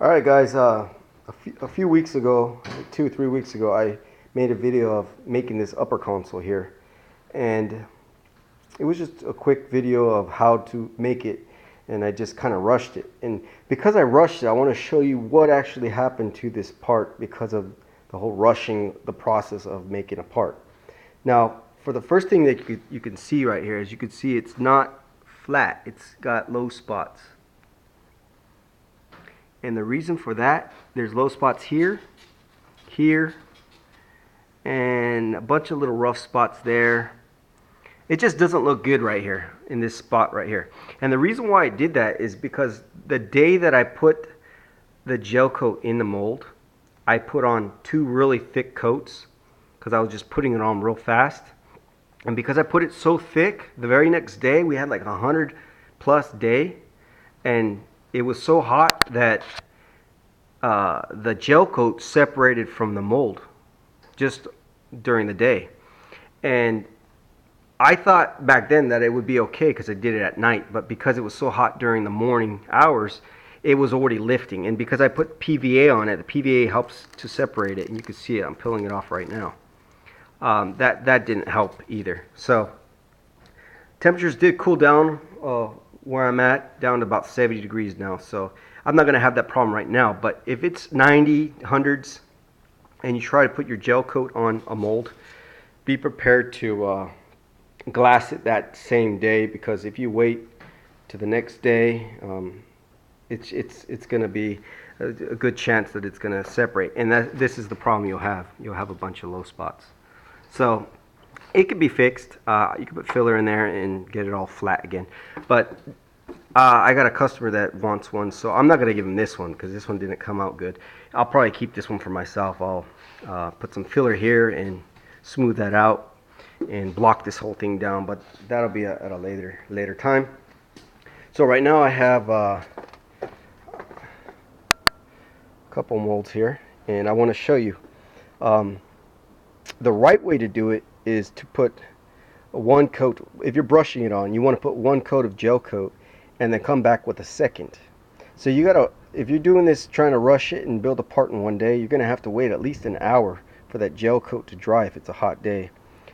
Alright guys, a few weeks ago, like 2 or 3 weeks ago, I made a video of making this upper console here, and it was just a quick video of how to make it, and I just kind of rushed it. And because I rushed it, I want to show you what actually happened to this part because of the whole rushing the process of making a part. Now, for the first thing that you can see right here, as you can see, it's not flat, it's got low spots. And the reason for that, there's low spots here, here, and a bunch of little rough spots there. It just doesn't look good right here, in this spot right here. And the reason why I did that is because the day that I put the gel coat in the mold, I put on 2 really thick coats because I was just putting it on real fast. And because I put it so thick, the very next day we had like 100+ day, and it was so hot that the gel coat separated from the mold just during the day. And I thought back then that it would be okay because I did it at night, but because it was so hot during the morning hours, it was already lifting. And because I put PVA on it, the PVA helps to separate it, and you can see it. I'm peeling it off right now. That didn't help either. So temperatures did cool down where I'm at, down to about 70 degrees now. So I'm not going to have that problem right now. But if it's 90, hundreds, and you try to put your gel coat on a mold, be prepared to glass it that same day, because if you wait to the next day, it's going to be a good chance that it's going to separate. And this is the problem you'll have. You'll have a bunch of low spots. So it can be fixed. You can put filler in there and get it all flat again. But I got a customer that wants one, so I'm not going to give him this one because this one didn't come out good. I'll probably keep this one for myself. I'll put some filler here and smooth that out and block this whole thing down, but that'll be at a later time. So right now I have a couple molds here, and I want to show you. The right way to do it is to put one coat. If you're brushing it on, you want to put one coat of gel coat and then come back with a second. So you gotta, if you're doing this trying to rush it and build a part in one day, you're gonna have to wait at least an hour for that gel coat to dry if it's a hot day,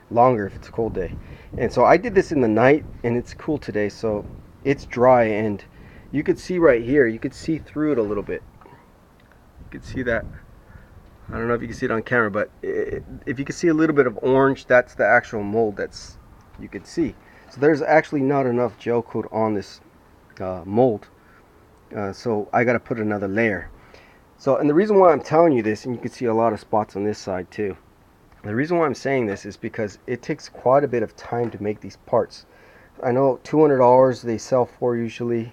longer if it's a cold day. And so I did this in the night, and it's cool today, so it's dry. And you could see right here, you could see through it a little bit. You could see that. I don't know if you can see it on camera, but if you can see a little bit of orange, that's the actual mold that's you could see. So there's actually not enough gel coat on this mold, so I got to put another layer. So, and the reason why I'm telling you this, and you can see a lot of spots on this side too, the reason why I'm saying this is because it takes quite a bit of time to make these parts. I know $200 they sell for usually,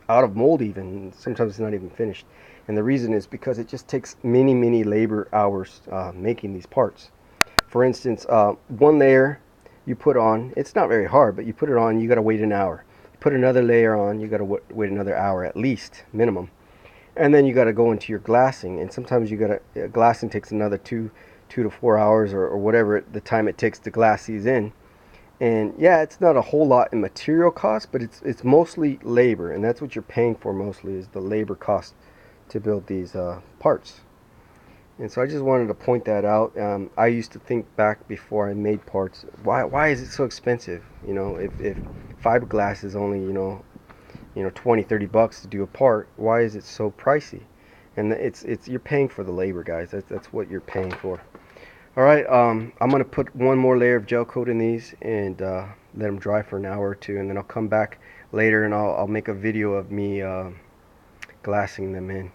out of mold even. Sometimes it's not even finished. And the reason is because it just takes many labor hours making these parts. For instance, one layer you put on, it's not very hard, but you put it on, you got to wait an hour. Put another layer on, you got to wait another hour at least, minimum. And then you got to go into your glassing, and sometimes you got to glassing takes another 2 to 4 hours, or whatever the time it takes to glass these in. And yeah, it's not a whole lot in material cost, but it's mostly labor, and that's what you're paying for mostly, is the labor cost to build these parts. And so I just wanted to point that out. I used to think back before I made parts, why is it so expensive? You know, if fiberglass is only, you know, 20-30 bucks to do a part, why is it so pricey? And it's you're paying for the labor, guys. That's what you're paying for. All right, I'm gonna put one more layer of gel coat in these and let them dry for an hour or two, and then I'll come back later and I'll make a video of me glassing them in.